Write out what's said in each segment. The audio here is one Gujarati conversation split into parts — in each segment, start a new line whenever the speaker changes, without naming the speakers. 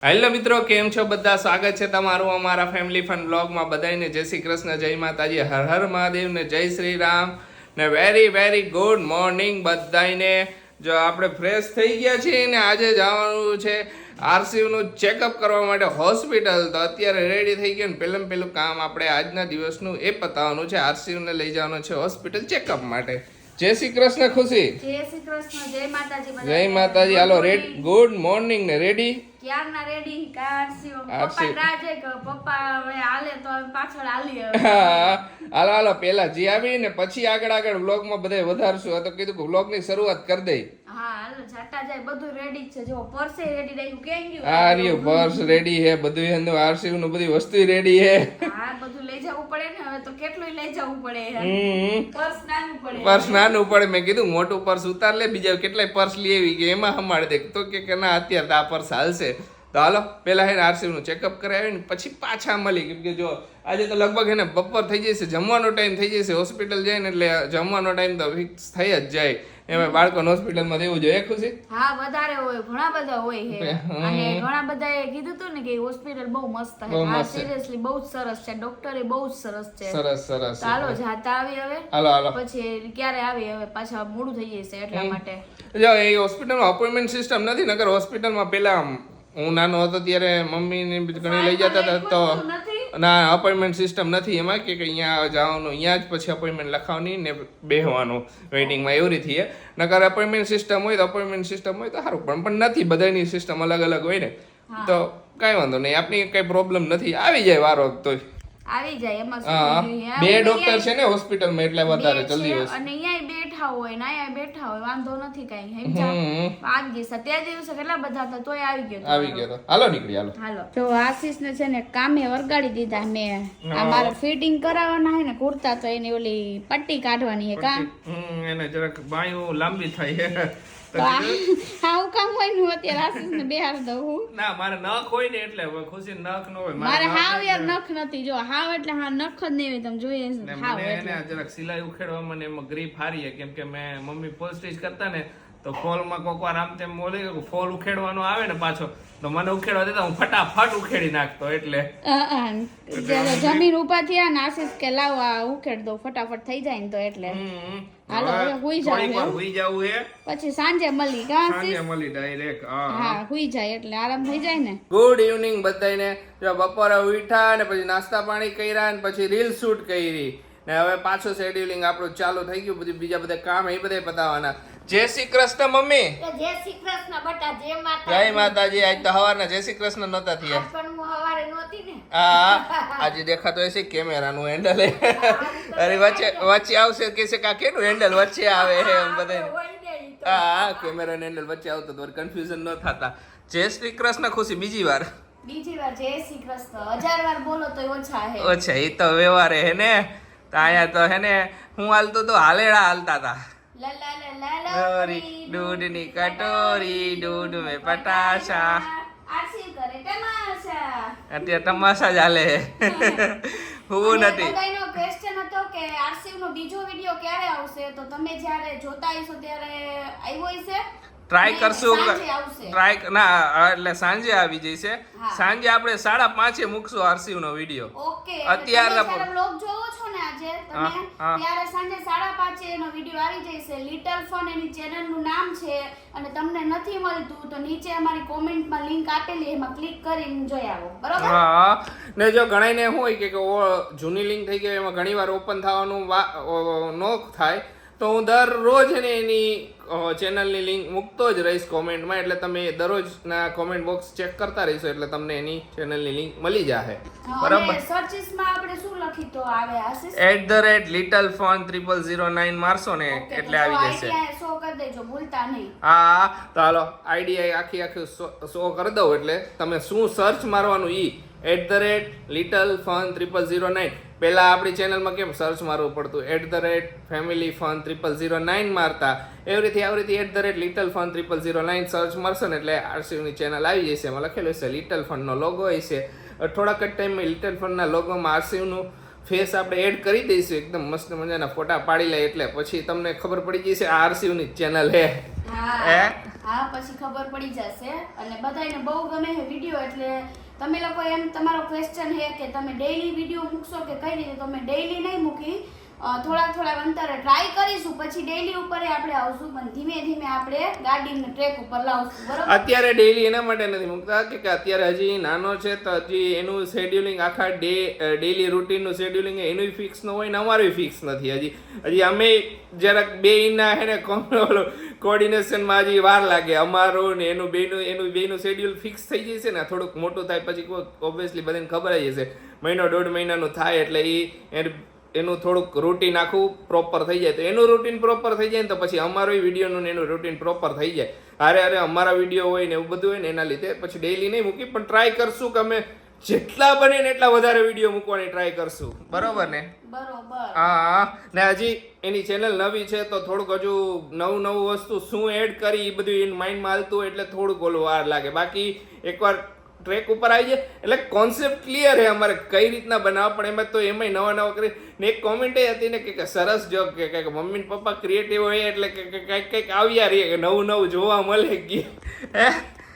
હેલો મિત્રો, કેમ છો બધા? સ્વાગત છે તમારું અમારા ફેમિલી ફન બ્લોગમાં. બધાને જય શ્રી કૃષ્ણ, જય માતાજી, હર હર મહાદેવ ને જય શ્રી રામ ને વેરી ગુડ મોર્નિંગ બધાને. જો આપણે ફ્રેશ થઈ ગયા છીએ ને આજે જવાનું છે આરસીયુનું ચેકઅપ કરવા માટે હોસ્પિટલ. તો અત્યારે રેડી થઈ ગયું ને પહેલું કામ આપણે આજના દિવસનું એ પતાવવાનું છે. આરસીયુને લઈ જવાનું છે હોસ્પિટલ ચેકઅપ માટે. જય શ્રી કૃષ્ણ ખુશી.
જય શ્રી કૃષ્ણ, જય માતાજી.
જય માતાજી. હાલો ગુડ મોર્નિંગ ને રેડી
ક્યારના રેડી કારસીઓ પપ્પા રાજે કે પપ્પા હવે હાલે તો પાછળ હાલી હવે.
હાલો પેલા જી આવી ને પછી આગળ વ્લોગમાં બધા વધારશું. તો કીધું કે વ્લોગની શરૂઆત કરી દઈ.
હા હાલો જાતા જાય, બધું રેડી છે. જો પર્સે રેડી રાખ્યું, કેમ ગયું?
આ રહ્યું પર્સ રેડી હે, બધું એનું આરસીયુ નું બધી વસ્તુ રેડી હે.
હા બધું લઈ જવું પડે ને, હવે તો કેટલું લઈ જવું પડે. પર્સ નાનું પડે. મેં કીધું મોટું પર્સ ઉતાર લે, બીજા કેટલાય પર્સ લઈ આવી કે એમાં હમાડ દે. તો કે ના અત્યારે આ પર્સ હાલશે. તો હાલો પેલા હે ને આરસીયુ નું ચેકઅપ કરાવી ને પછી પાછા મળી. કેમ કે જો આજે તો લગભગ એને બપોર થઈ જશે, જમવાનો ટાઈમ થઈ જશે. હોસ્પિટલ જાય ને એટલે જમવાનો ટાઈમ તો ફિક્સ થઈ જ જાય. એમાં બાળકોને હોસ્પિટલમાં દેવું જોઈએ. ખુશી? હા વધારે હોય, ઘણા બધા હોય છે. અને ઘણા બધાએ કીધું તું ને કે હોસ્પિટલ બહુ મસ્ત છે. હા સિરિયસલી બહુ જ સરસ છે. ડોક્ટરે બહુ જ સરસ છે.
સરસ.
ચાલો જાતા આવી હવે.
હાલો
પછી ક્યારે આવી હવે પાછા મોડું થઈ જશે એટલા માટે.
જો એ હોસ્પિટલમાં અપોઇન્ટમેન્ટ સિસ્ટમ નથી. નકર હોસ્પિટલમાં પેલા હું નાનો હતો ત્યારે મમ્મીને ઘણી લઈ જતા હતા તો ના અપોઇન્ટમેન્ટ સિસ્ટમ નથી એમાં કે અહીંયા જવાનું, અહીંયા જ પછી અપોઇન્ટમેન્ટ લખાવવાની ને બેહવાનું વેઇટિંગમાં એવી રીતે. નકર અપોઇન્ટમેન્ટ સિસ્ટમ હોય તો સારું પણ નથી. બધાની સિસ્ટમ અલગ હોય ને તો કાંઈ વાંધો નહીં. આપણી કઈ પ્રોબ્લેમ નથી, આવી જાય વારો તો
આવી જાય. એમાં
બે ડોક્ટર છે ને હોસ્પિટલમાં એટલે વધારે જલ્દી હોય.
અને અહીંયા બેઠા હોય ને અહીંયા બેઠા હોય, વાંધો નથી કઈ. આવી ગઈ તે દિવસે કેટલા બધા હતા તોય આવી ગયો.
હાલો નીકળી
હાલો. તો આશીષ ને છે ને કામે વરગાડી દીધા. મેં મારે ફિટિંગ કરાવવાના હે ને કુર્તા, તો એની ઓલી પટ્ટી કાઢવાની હે. કા
એને જરાક બાયું લાંબી થાય
હાઉ કામ હોય નું અત્યારે આશીષ ને બેહાર દઉં.
ના મારે નખ હોય ને એટલે ખુશી નખ ન હોય.
મારે હાવ યાર નખ નથી. જો હાવ એટલે હા નખ જ નહીં હોય. તમે જોઈએ હાવ
એટલે જરાક સિલાઈ ઉખેડવામાં ને એમાં ગ્રીપ હારી. કેમ કે મેં મમ્મી ફોલ સ્ટીચ કરતા ને તો ફોલમાં કોક વાર આમ તેમ બોલે ફોલ ઉખેડવાનો આવે ને પાછો તો મને ઉખેડવા દેતા હું ફટાફટ ઉખેડી નાખતો. એટલે
જમીન ઉભા થયા ને આશીષ કે લાવ આ ઉખેડ દો ફટાફટ થઈ જાય ને તો એટલે હાલો હવે હુઈ જાવ હે. પછી સાંજે મળી
ડાયરેક્ટ.
હા હુઈ જાય એટલે આરામ થઈ જાય ને.
ગુડ ઇવનિંગ બધાને. જો બપોરે ઉઠ્યા ને પછી નાસ્તા પાણી કર્યા ને પછી રીલ શૂટ કરી ને હવે પાછું શેડ્યુલિંગ આપણું ચાલુ થઈ ગયું. બધું બીજા બધા કામ એ બધા પતાવવાના. જય શ્રી કૃષ્ણ મમ્મી.
જય શ્રી કૃષ્ણ બટા. જય
માતાજી. આજ તો હવારના જય શ્રી કૃષ્ણ નતા થયા.
પણ હું હવારે નહોતી ને.
હા આજે દેખાતો હશે કેમેરાનું હેન્ડલ. અરે વચ્ચે આવશે કે છે કા કેનું હેન્ડલ વચ્ચે આવે છે એમ બધા. હા કેમેરાનું હેન્ડલ વચ્ચે આવતો તો કન્ફ્યુઝન ન થતા. જય શ્રી કૃષ્ણ ખુશી. બીજી વાર
જય શ્રી કૃષ્ણ. 1000 વાર બોલો તો ઓછા
એ તો વ્યવહાર હે ને. તો અહીંયા તો હે ને હું હાલતો તો હાલેડા હાલતા હતા. દૂધની કટોરી દૂધ મે પટાશા. અત્યારે તમાશા જ હાલે. હું નથી.
બધાનો ક્વેશ્ચન હતો કે આરસીયુ નો બીજો વિડિયો ક્યારે આવશે? તો તમે જ્યારે જોતા હશો ત્યારે આવ્યો હશે.
ટ્રાય કરશું. એટલે સાંજે આવી જશે. સાંજે આપણે 5:30 મૂકશું આરસીયુ નો વિડિયો.
ઓકે.
અત્યારે
બ્લોગ જોવો છો ને આજે તમે, ત્યારે સાંજે 5:30 નો વિડિયો આવી જશે. લિટલ ફન એની ચેનલ નું નામ છે. અને તમને નથી મળતું તો નીચે અમારી કોમેન્ટમાં લિંક આપેલી, એમાં ક્લિક કરીને જોઈ આવો. બરોબર? હા.
ને જો ઘણાને શું હોય કે જૂની લિંક થઈ ગઈ એમાં ઘણીવાર ઓપન થવાનું ન થાય તો હું દરરોજ એની ચેનલની લિંક મૂકતો જ રહીશ કોમેન્ટમાં. એટલે તમે દરરોજના કોમેન્ટ બોક્સ ચેક કરતા રહીશો એટલે તમને એની ચેનલની લિંક મળી જશે. બરાબર?
સર્ચિસમાં આપણે શું લખી તો આવે આશીષ?
@littlefun0009 મારશો ને એટલે આવી જશે.
શો કરી દેજો, ભૂલતા નહીં.
હા તો હાલો આઈડિયા આખી શો કરી દઉં એટલે તમે શું સર્ચ મારવાનું @littlefun0009. પહેલા આપણી ચેનલમાં કેમ સર્ચ મારવું પડતું? @family_fun0009 મારતા. એવી રીતે @littlefun0009 સર્ચ મારશો ને એટલે આરસીયુની ચેનલ આવી જશે. એમાં લખેલું હશે લિટલ ફનનો લોગો હશે. થોડાક જ ટાઈમમાં લિટલ ફનના લોગોમાં આરસીયુનું ફેસ આપણે એડ કરી દઈશું. એકદમ મસ્ત મજાના ફોટા પાડી લે એટલે પછી તમને ખબર પડી જશે આ આરસીયુની ચેનલ હે.
હા પછી ખબર પડી જશે અને બધાને બહુ ગમે છે વિડીયો એટલે તમે લોકો એમ તમારો ક્વેશ્ચન છે કે તમે ડેઈલી વિડીયો મૂકશો કે કઈ રીતે, તો અમે ડેઈલી નહીં મૂકી, થોડા અંતરે ટ્રાય કરીશું, પછી ડેઈલી ઉપર આપણે આવશું, પણ ધીમે ધીમે આપણે ગાડીને ટ્રેક ઉપર લાવશું, બરોબર?
અત્યારે ડેઈલી એના માટે નથી મૂકતા કે અત્યારે હજી નાનો છે તો હજી એનું શેડ્યુલિંગ આખા ડેઈલી રૂટીનનું શેડ્યુલિંગ એનું ફિક્સ ન હોય ને અમારું ફિક્સ નથી. હજી અમે જરાક બેયના હે ને કોર્ડિનેશનમાં હજી વાર લાગે. અમારું ને એનું બેયનું શેડ્યુલ ફિક્સ થઈ જશે ને થોડુંક મોટું થાય પછી ઓબ્વિયસલી બધાને ખબર જ હશે, મહિનો દોઢ મહિનાનું થાય એટલે એનું થોડુંક રૂટીન આખું પ્રોપર થઈ જાય. તો એનું રૂટીન પ્રોપર થઈ જાય ને તો પછી અમારો વિડીયોનું એનું રૂટીન પ્રોપર થઈ જાય. અરે અમારા વિડીયો હોય ને એવું બધું હોય ને એના લીધે પછી ડેઈલી નહીં મૂકી, પણ ટ્રાય કરશું કે અમે જેટલા બને ને એટલા વધારે વિડીયો મૂકવાની ટ્રાય કરશું, બરોબર ને?
બરોબર.
હા ને હજી એની ચેનલ નવી છે તો થોડુંક હજુ નવું વસ્તુ શું એડ કરી એ બધું એની માઇન્ડમાં હાલતું હોય એટલે થોડુંક ઓલું વાર લાગે. બાકી એકવાર ટ્રેક ઉપર આવી જાય એટલે કોન્સેપ્ટ ક્લિયર છે અમારે કઈ રીતના બનાવવા, પણ એમાં તો એમાંય નવા કરી ને એક કોમેન્ટ એ હતી ને કે સરસ જો કે મમ્મી ને પપ્પા ક્રિએટિવ હોય એટલે કે કંઈક આવ્યા રહીએ કે નવું જોવા મળે કે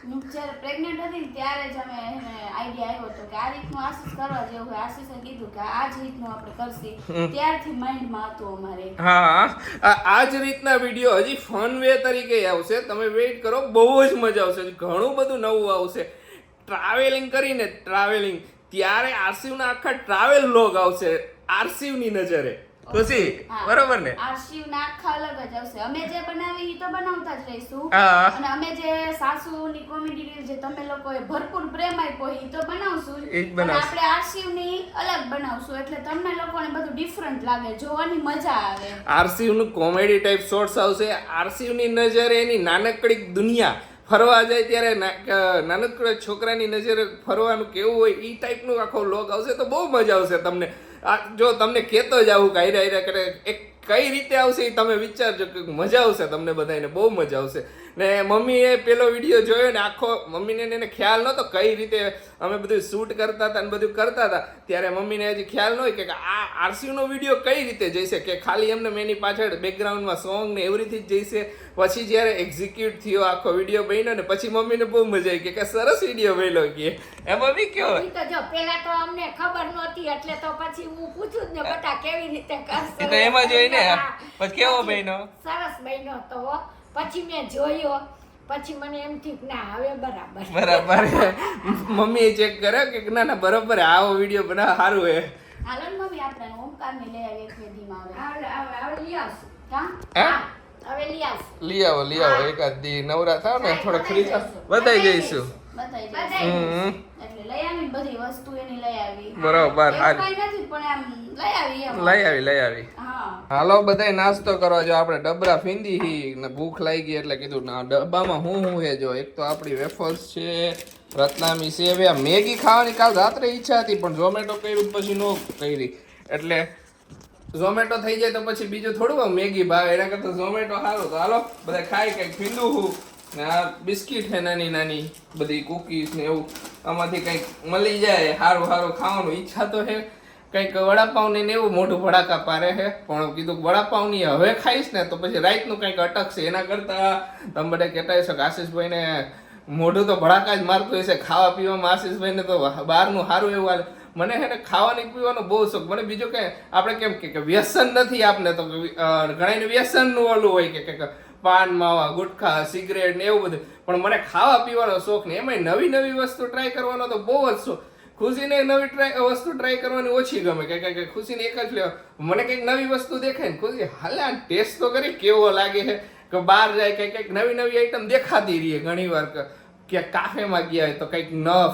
હું જ્યારે પ્રેગ્નેન્ટ હતી ત્યારે જ અમે આઈડિયા આવ્યો હતો કે આ રીતનું આશીષ કરવા જેવું હોય. આશીષે કીધું કે આ જ રીતનું આપણે કરશી, ત્યારથી માઇન્ડમાં હતું અમારે.
હા આ જ રીતના વિડીયો હજી ફન વે તરીકે આવશે, તમે વેઇટ કરો, બહુ જ મજા આવશે. ઘણું બધું નવું આવશે. ટ્રાવેલિંગ કરીને ત્યારે આરસીવના આખા ટ્રાવેલ વ્લોગ આવશે આરસીવની નજરે, ખુશી બરોબર ને?
આરસીવના આખા અલગ જ આવશે. અમે જે બનાવી એ તો બનાવતા જ રહીશું, અને અમે જે સાસુની કોમેડી રીલ જે તમે લોકોએ ભરપૂર પ્રેમ આપ્યો એ તો બનાવશું, પણ આપણે આરસીવની અલગ બનાવશું એટલે તમને લોકોને બધું ડિફરન્ટ લાગે, જોવાની મજા આવે.
આરસીવનું કોમેડી ટાઈપ શોર્ટ્સ આવશે. આરસીવની નજરે એની નાનકડી દુનિયા ફરવા જાય ત્યારે નાનકડા છોકરાની નજરે ફરવાનું કેવું હોય એ ટાઈપનું આખો વ્લોગ આવશે તો બહુ મજા આવશે તમને. જો તમને કહેતો જ આવું કાયરા કરે એક કઈ રીતે આવશે એ તમે વિચારજો કે મજા આવશે તમને બધાને, બહુ મજા આવશે. ને મમ્મીએ પેલો વિડીયો જોયો ને આખો મમ્મીને એને ખ્યાલ નહોતો કઈ રીતે અમે બધું શૂટ કરતા હતા ને બધું કરતા હતા, ત્યારે મમ્મીને હજી ખ્યાલ ન હોય કે આ આરસીનો વિડીયો કઈ રીતે જઈશે, કે ખાલી એમને એની પાછળ બેકગ્રાઉન્ડમાં સોંગ ને એવરીથી જ જઈશે. પછી જ્યારે એક્ઝિક્યુટ થયો આખો વિડીયો બન્યો ને પછી મમ્મીને બહુ મજા આવી કે સરસ વિડીયો બન્યો કે એ મમ્મી કયો.
તો જો પેલા તો અમને ખબર નહોતી એટલે તો પછી હું પૂછું જ ને બટા કેવી રીતે કરશે,
તો એમાં જોઈને પછી કેવો બન્યો?
સરસ બન્યો તો પછી મેં જોયો, પછી મને એમ થયું ના હવે બરાબર.
મમ્મી ચેક કરે કે ના બરોબર આવો વિડીયો બનાવ સારું હે.
હાલો ને મમ્મી આપણે ઓમકારને લઈ આવીએ એક વેદીમાં
હવે લઈ આવશું.
હા
હવે
લઈ આવો એકાદ દી નવરા થાવ ને થોડો ફ્રી બતાવી જઈશું.
એટલે લઈ આવી બધી વસ્તુ એની લઈ આવી.
બરોબર.
કઈ નથી પણ આમ લઈ આવી.
હાલો બધાય નાસ્તો કરવા જો આપણે ડબરા ફીંદી હી ને ભૂખ લાગી ગઈ એટલે કીધું ના ડબ્બામાં હું હે જો એક તો આપણી વેફર્સ છે, રત્નામી સેવ, આ મેગી ખાવાની કાલ રાત્રે ઈચ્છા હતી પણ ઝોમેટો કર્યું પછી નો કરી એટલે ઝોમેટો થઈ જાય તો પછી બીજું થોડું મેગી ભાવે એના કરતા ઝોમેટો સારું. તો હાલો બધા ખાઈ કંઈક ફીંદું હું ને આ બિસ્કીટ છે નાની બધી કુકીઝ ને એવું આમાંથી કંઈક મળી જાય સારું ખાવાનું ઈચ્છા તો છે. કંઈક વડાપાઉં ને એવું મોઢું ભડાકા પારે છે પણ કીધું વડાપાઉં ની હવે ખાઈશ ને તો પછી રાતનું કંઈક અટકશે. એના કરતા તમે બધા કહેતા હશો કે આશીષભાઈને મોઢું તો ભડાકા જ મારતું હશે, ખાવા પીવામાં આશીષભાઈને તો બહારનું સારું એવું હાલે. મને છે ને ખાવાની પીવાનો બહુ શોખ. મને બીજું કંઈ આપણે કેમ કે વ્યસન નથી આપને, તો ઘણાને વ્યસનનું ઓલું હોય કે પાન માવા ગુટખા સિગરેટ ને એવું બધું, પણ મને ખાવા પીવાનો શોખ ને એમાં નવી વસ્તુ ટ્રાય કરવાનો તો બહુ જ શોખ. ખુશીને નવી વસ્તુ ટ્રાય કરવાની ઓછી ગમે કે ખુશીને એક જ લેવા. મને કંઈક નવી વસ્તુ દેખાય ને ખુશી હાલે આ ટેસ્ટ તો કરી કેવો લાગે છે, કે બહાર જાય કંઈક નવી આઈટમ દેખાતી રહીએ. ઘણી વાર કે કાફેમાં ગયા હોય તો કંઈક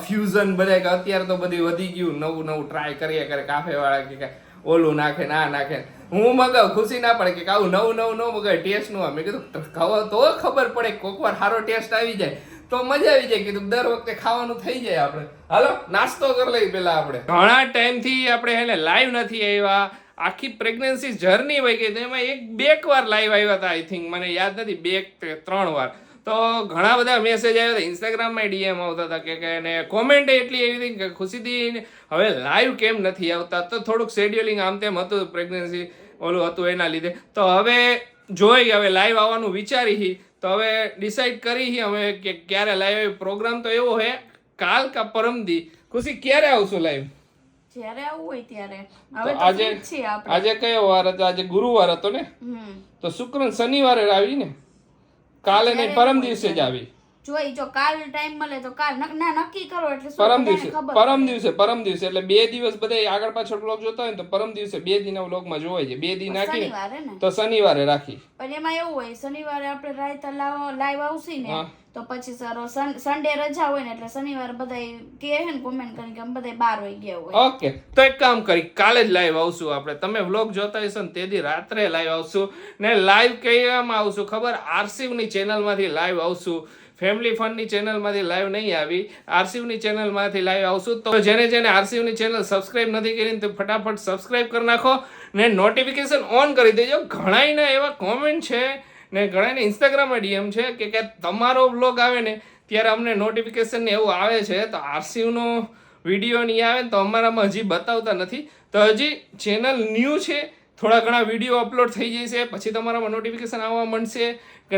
ફ્યુઝન બધા કે અત્યારે તો બધું વધી ગયું, નવું ટ્રાય કરીએ કરે કાફે વાળા કે ઓલું નાખે ના નાખે. હું મગાવ ખુશી ના પડે કે આવું નવું ન મગાવે ટેસ્ટ નું. મેં કીધું ખાવા તો ખબર પડે કોઈક વાર સારો ટેસ્ટ આવી જાય તો મજા આવી જાય. કીધું દર વખતે ખાવાનું થઈ જાય. આપણે હાલો નાસ્તો કરી લઈએ પેલા. આપણે ઘણા ટાઈમથી આપણે એને લાઈવ નથી આવ્યા, આખી પ્રેગ્નન્સી જર્ની વહી ગઈ તો એમાં બે વાર લાઈવ આવ્યા હતા. આઈ થિંક મને યાદ નથી, 2 કે 3 વાર. તો ઘણા બધા મેસેજ આવ્યા હતા, ઇન્સ્ટાગ્રામમાં ડીએમ આવતા હતા કે અને કોમેન્ટ એટલી એવી હતી કે ખુશીથી હવે લાઈવ કેમ નથી આવતા. તો થોડુંક શેડ્યુલિંગ આમ તેમ હતું, પ્રેગ્નન્સી ઓલું હતું એના લીધે. તો હવે જોઈ હવે લાઈવ આવવાનું વિચારી તો હવે ડિસાઈડ કરી અમે કે ક્યારે લાઈવ પ્રોગ્રામ તો એવો હે કાલ કા પરમદી. ખુશી ક્યારે આવશું લાઈવ?
જ્યારે આવું હોય ત્યારે.
તો
હવે તો
આજે
free જ છીએ આપણે.
આજે કયો વાર હતો? આજે ગુરુવાર હતો ને, તો શુક્ર ને શનિવારે આવી ને, કાલે નહીં પરમ દિવસે જ આવી.
જો કાલ ટાઈમ મળે તો કાલ ના નક્કી કરો એટલે શું
પરમ
બધાને
દિવસે
ખબર
પરમ દિવસે એટલે 2 દિવસ બધા આગળ પાછળ બ્લોગ જોતા હોય ને તો પરમ દિવસે 2 દિનના બ્લોગમાં જોવાય છે. 2 દિન નાખી
શનિવારે ને.
તો શનિવારે રાખી.
પણ એમાં એવું હોય શનિવારે આપણે રાયતા લાઈવ આવશે ને તો પછી સન્ડે રજા હોય ને એટલે શનિવારે બધા કહે છે ને કોમેન્ટ કરીને કે અમે બધા 12 વાગે ગયા હોય.
ઓકે, તો એક કામ કરી, કાલે જ લાઈવ આવશું આપણે. તમે વ્લોગ જોતા હશો ને તેથી રાત્રે લાઈવ આવશું ને. લાઈવ કઈમાં આવશું ખબર? આરસીવની ચેનલમાંથી લાઈવ આવશું. ફેમિલી ફનની ચેનલમાંથી લાઈવ નહીં આવી, આરસીવની ચેનલમાંથી લાઈવ આવશું. તો જેને આરસીવની ચેનલ સબસ્ક્રાઇબ નથી કરી તો ફટાફટ સબસ્ક્રાઇબ કરી નાખો ને નોટિફિકેશન ઓન કરી દેજો. ઘણાયના એવા કોમેન્ટ છે ને ઘણાને ઇન્સ્ટાગ્રામમાં ડીએમ છે કે તમારો વ્લોગ આવે ને ત્યારે અમને નોટિફિકેશન ને એવું આવે છે, તો આરસીવનો વિડીયો નહીં આવે ને તો અમારામાં હજી બતાવતા નથી. તો હજી ચેનલ ન્યૂ છે, થોડા ઘણા વિડીયો અપલોડ થઈ જશે પછી તમારામાં નોટિફિકેશન આવવા માંડશે.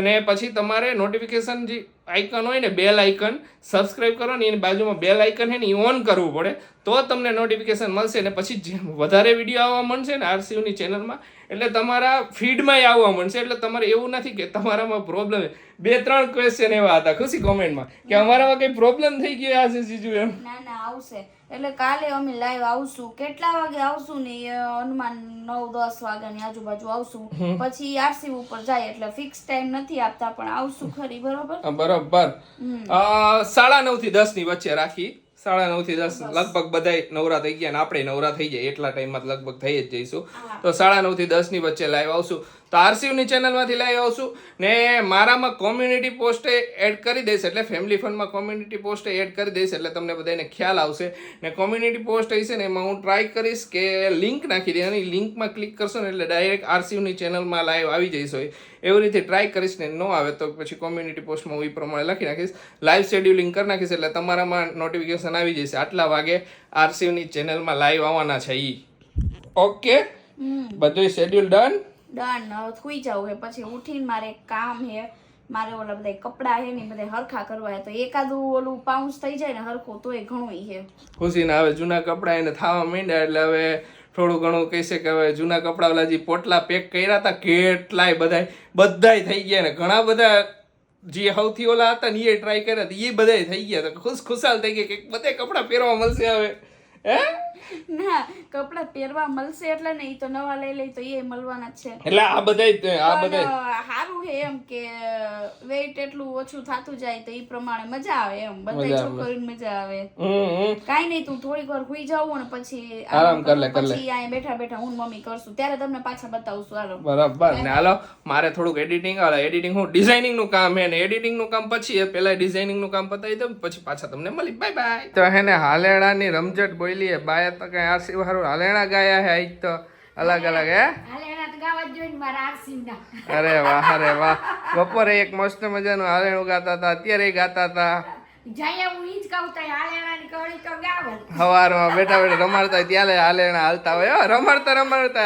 ને પછી તમારે નોટિફિકેશન જે આઇકન હોય ને બેલ આઇકન સબસ્ક્રાઇબ કરો ને એની બાજુમાં બેલ આઇકન છે ને એ ઓન કરવું પડે તો તમને નોટિફિકેશન મળશે. ને પછી જે વધારે વિડીયો આવવા મળશે ને આરસીયુની ચેનલમાં એટલે તમારા ફીડમાં આવવા મળશે. એટલે તમારે એવું નથી કે તમારામાં પ્રોબ્લેમ. 2-3 ક્વેશ્ચન એવા હતા ખુશી કોમેન્ટમાં કે અમારામાં કઈ પ્રોબ્લેમ થઈ ગયો આ જીજુ એમ.
ના આવશે એટલે કાલે અમે લાઈવ આવશું. કેટલા વાગે આવશું ને અનુમાન 9-10 વાગ્યાની આજુબાજુ આવશું. પછી આરસી ઉપર જાય એટલે ફિક્સ ટાઈમ નથી આપતા પણ આવશું ખરી. બરોબર
9:30 થી 10 ની વચ્ચે રાખી. 9:30 થી 10 લગભગ બધાય નવરા થઈ ગયા ને આપણે નવરા થઈ જાય એટલા ટાઈમમાં લગભગ થઈ જ જઈશું. તો 9:30 થી 10 ની વચ્ચે લાઈવ આવશું. તો આરસીયુની ચેનલમાંથી લાઈવ આવશું ને મારામાં કોમ્યુનિટી પોસ્ટ એડ કરી દઈશ એટલે ફેમિલી ફંડમાં કોમ્યુનિટી પોસ્ટ એડ કરી દઈશ એટલે તમને બધાને ખ્યાલ આવશે. ને કોમ્યુનિટી પોસ્ટ હશે ને એમાં હું ટ્રાય કરીશ કે લિંક નાખી દે અને લિંકમાં ક્લિક કરશો ને એટલે ડાયરેક્ટ આરસીયુની ચેનલમાં લાઈવ આવી જઈશ. હોય એવી રીતે ટ્રાય કરીશ ને ન આવે તો પછી કોમ્યુનિટી પોસ્ટમાં હું એ પ્રમાણે લખી નાખીશ. લાઈવ શેડ્યુલિંગ કરી નાખીશ એટલે તમારામાં નોટિફિકેશન આવી જશે આટલા વાગે આરસીયુની ચેનલમાં લાઈવ આવવાના છે. ઓકે, બધું શેડ્યુલ ડન.
હવે સુઈ જાવ હે પછી ઉઠીને મારે એક કામ હે. મારે ઓલા બધા કપડા હે ને બધા હરખા કરવા હે તો એકાદું ઓલું પાઉન્સ થઈ જાય ને હરખું તોય ઘણું હે.
ખુશીને હવે જૂના કપડા એને થવા માંડ્યા એટલે હવે થોડું ઘણું કહેશે કે હવે જૂના કપડા ઓલા જે પોટલા પેક કર્યા હતા કેટલાય બધાય થઈ ગયા ને ઘણા બધા જે સૌથી ઓલા હતા ને એ ટ્રાય કર્યા હતા એ બધાય થઈ ગયા. તો ખુશાલ થઈ ગયા કે બધા કપડા પહેરવા મળશે હવે.
ના કપડા પહેરવા મળશે એટલે ને ઈ તો નવા લઈ તો એ મળવાના જ છે.
એટલે આ બધાય
સારું હે એમ કે વેઇટ એટલું ઓછું થતું જાય તો ઈ પ્રમાણે મજા આવે એમ. બધા છોકરીઓને મજા આવે. કાઈ નહીં તું થોડીક વાર સુઈ જાવ ને પછી
આરામ કર લે
પછી અહીંયા બેઠા બેઠા હું મમ્મી કરશું ત્યારે તમને પાછા બતાવશું. હાલો
બરાબર ને હાલો મારે થોડુંક એડિટિંગ હું ડિઝાઇનિંગ નું કામ હે ને એડિટિંગ નું કામ પછી પેલા ડિઝાઇનિંગ નું કામ પતાવી દઉં પછી પાછા તમને મળી. Bye bye. તો હે ને હાલેણાની રમઝટ બોલી બાય તો કઈ આરસી વાળું હાલેણા ગાયા હે આજ તો અલગ હે
હાલેણા તો ગાવા જ જોઈએ મારા આરસીના.
અરે વાહ બપોરે એક મસ્ત મજાનું હાલેણું ગાતા હતા અત્યારે ગાતા હતા.
જાય હું ઈ જ કહું તો હાલેણાની કળી તો ગાવલ.
સવારમાં બેઠા રમાડતા હોય ત્યારે હાલેણા હાલતા હોય. રમાડતા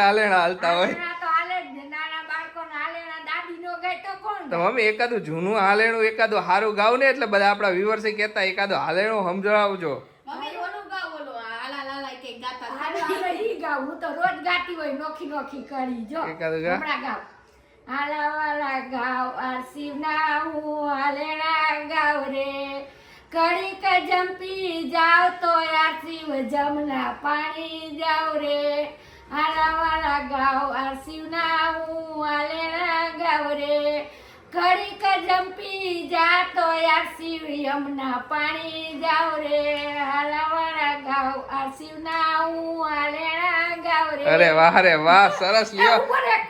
હાલેણા હાલતા હોય.
તો હાલે જ નાના બાળકોને હાલેણા દાદી નો ગાય તો કોણ?
તો મમ્મી એકાદું જૂનું હાલેણું એકાદું સારું ગાવ ને એટલે બધા આપણા વ્યુઅર્સ કહેતા એકાદું હાલેણું સમજાવજો.
મમ્મી ઓલું ગાવ ઓલું આલા લાલા કે ગાતા
હાલે ઈ ગાવ હું તો રોજ ગાતી હોય નોખી કરી જો
એકાદું ગા.
હમણાં ગાવ હાલા વાલા ગાવ આરસીના હું હાલેણા ગાવ રે કડીક જંપી જાવ તો આરસી જમના પાણી જાવ રે હાલા વાલા ગાવ આરસીના હું હાલેણા ગાવ રે કડીક જંપી જા તો આરસી યમના પાણી જાવ રે હાલા વાલા ગાવ આરસીના હું હાલેણા ગાવ રે.
અરે વાહ સરસ લ્યો.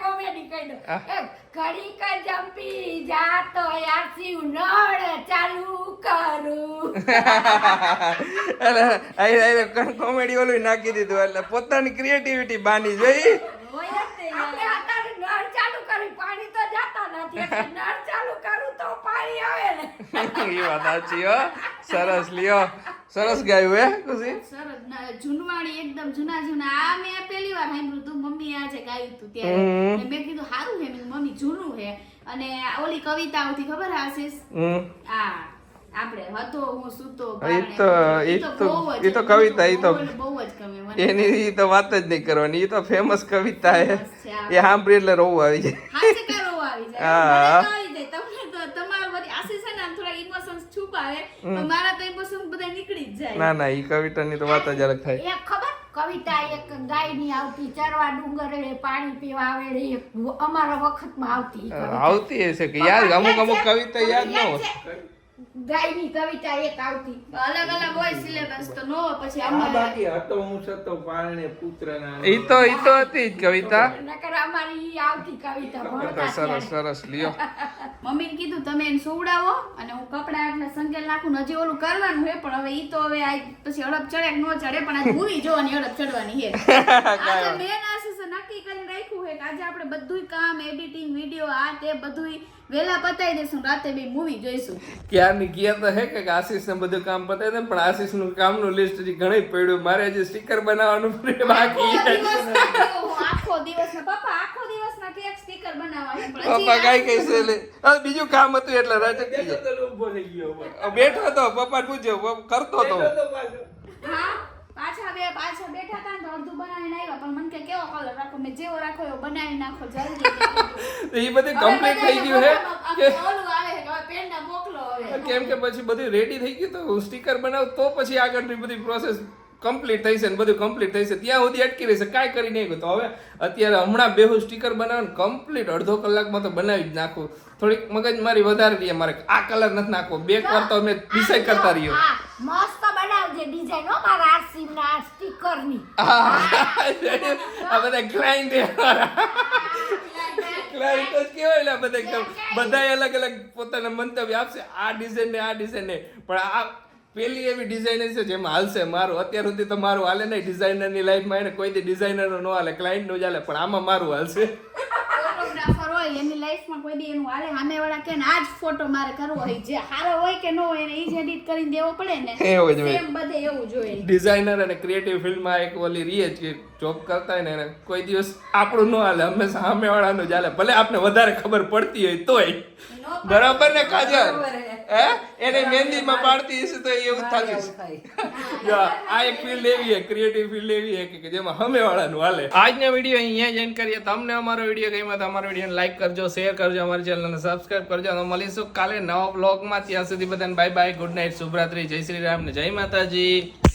કોમેડી કહી દો કડીક જંપી જા તો આરસી નળ ચાલુ કરું.
કોમેડી ઓલું નાખી દીધું એટલે પોતાની ક્રિએટિવિટી બાની જોઈ.
આપણે અત્યારે નળ ચાલુ કરી પાણી તો જાતા નથી એટલે નળ ચાલુ કરું તો પાણી આવે ને.
એ વાત સાચી હો. સરસ લ્યો, સરસ ગાયું હે ખુશી.
સરસ જૂનવાણી એકદમ જૂના આ મેં પહેલી વાર સાંભળ્યું તું મમ્મી આજે ગાયું તું ત્યારે અને મેં કીધું સારું હે, મેં કીધું, મમ્મી જૂનું હે. અને ઓલી કવિતા આવતી ખબર આશીષ આ આપણે હતો હું સૂતો
ઈ તો કવિતા, ઈ તો
બહુ જ ગમે મને.
એની ઈ તો વાત જ નહીં કરવાની, ઈ તો ફેમસ કવિતા હે. એ સાંભળી એટલે રોવું આવી જાય.
હાચે કારો આવી જાય મને તો આવી જાય. તમને તો તમાર બધી આશીષ છે ને આમ થોડા ઇમોશન્સ છુપાવે પણ મારા તો ઇમોશન્સ બધા નીકળી જ જાય.
ના ના, ઈ કવિતાની તો વાત જ અલગ થાય.
એક ખબર કવિતા એક ગાયની આવતી, ચરવા ડુંગરે પાણી પીવા આવે, એક અમારા વખતમાં આવતી.
આવતી હશે કે યાદ, અમુક કવિતા યાદ ન હોય.
ગાયની કવિતા એક આવતી.
અલગ અલગ હોય સિલેબસ તો નો પછી અમારે
બાકી હતો હું સતો પારણે પુત્રના
ઈ તો હતી જ કવિતા.
નકર અમારી ઈ આવતી કવિતા ભણતા
સરસ સરસ લ્યો.
મમ્મીને કીધું તમે એને સુવડાવો અને હું કપડા એટલે સંકેલ નાખું ને. હજી ઓલું કરવાનું હે પણ હવે ઈ તો હવે આ પછી હડપ ચડે કે નો ચડે પણ આ મૂવી જોવાની હડપ ચડવાની હે. આજે મેન આશીષે નક્કી કરીને રાખ્યું હે કે આજે આપણે બધુંય કામ એડિટિંગ વિડિયો આ તે બધુંય વેલા પતાવી દઈશું, રાતે બે મૂવી જોઈશું.
ક્યારની ગયા તો હે કે આશીષ ને બધું કામ પતાવી દે, પણ આશીષ નું કામનું લિસ્ટ હજી ઘણું પડ્યું. મારે હજી સ્ટીકર બનાવવાનું બાકી છે.
આખો દિવસ ના પપ્પા આખો દિવસ ના કેક સ્ટીકર બનાવવા છે પણ
પપ્પા કઈ કઈ છે લે. હવે બીજું કામ હતું એટલે રાતે
ઉભો થઈ ગયો
બેઠો તો પપ્પા પૂછ્યો કરતો તો
હા પાછા બેઠા હતા ને તો અડધું બનાવીને આવ્યા પણ મને કે કેવો કલર રાખો, મેં જેવો રાખો એવો બનાવી નાખો જલ્દી.
એ બધું કમ્પ્લીટ થઈ ગયું હે કે
ઓલું આવે છે કે હવે પેનડા મોકલો હવે.
કેમ કે પછી બધું રેડી થઈ ગયું તો હું સ્ટીકર બનાવું તો પછી આગળની બધી પ્રોસેસ કમ્પ્લીટ થઈ છે ને બધું કમ્પ્લીટ થઈ છે ત્યાં સુધી અટકી રહેશે, કાંઈ કરી નહીં ગયું. તો હવે અત્યારે હમણાં બેહુ સ્ટીકર બનાવવાનું કમ્પ્લીટ અડધો કલાકમાં તો બનાવી જ નાખું. થોડીક મગજ મારી વધારે રહી, મારે આ કલર નથી નાખવો, બે વાર તો અમે ડિસાઈડ કરતા રહ્યો.
મસ્ત બનાવજે ડિઝાઇન હો મારા આરસીમ ના સ્ટીકર ની.
આ બધા ક્લાયન્ટ ક્લાયન્ટ જ કેવાય એટલે બધા અલગ અલગ પોતાના મંતવ્ય આપશે, આ ડિઝાઇન ને આ ડિઝાઇન ને. પણ આ પેલી એવી ડિઝાઇનર છે જેમાં હાલશે મારું. અત્યાર સુધી તો મારું હાલે નહીં, ડિઝાઇનર ની લાઈફમાં એને કોઈ દી ડિઝાઇનર નો હાલે, ક્લાયન્ટ નું જ હાલે, પણ આમાં મારું હાલશે.
ફોટોગ્રાફર હોય એની લાઈફમાં કોઈ દી એનું હાલે, સામેવાળા કે આ જ ફોટો મારે કરવો હોય, જે સારો હોય કે ન હોય એને ઈ જ એડિટ કરીને દેવો પડે ને.
એવું જ હોય.
સેમ બધે એવું જોઈએ.
ડિઝાઇનર અને ક્રિએટિવ ફિલ્ડમાં એક ઓલી રીએ છે જોબ કરતા હોય ને એને કોઈ દિવસ આપણું ન હાલે, હંમેશા સામેવાળાનું જ હાલે, ભલે આપણે વધારે ખબર પડતી હોય તોય. બરાબર ને કાજલ? હે એને મહેંદીમાં પાડતી હશે તો એવું થતું છે. આ એક ફિલ્ડ એવી છે, ક્રિએટિવ ફિલ્ડ એવી છે કે જેમાં સામેવાળાનું હાલે. આજનો વિડીયો અહીંયા જ એન્ડ કરીએ. તમને અમારો વિડીયો ગમ્યો તો અમારો વિડીયોને લાઈક કરજો, શેર કરજો, અમારી ચેનલને સબસ્ક્રાઇબ કરજો. અને મળીશું કાલે નવા બ્લોગમાં. ત્યાં સુધી બધાને બાય બાય, ગુડ નાઇટ, શુભરાત્રી, જય શ્રી રામ ને જય માતાજી.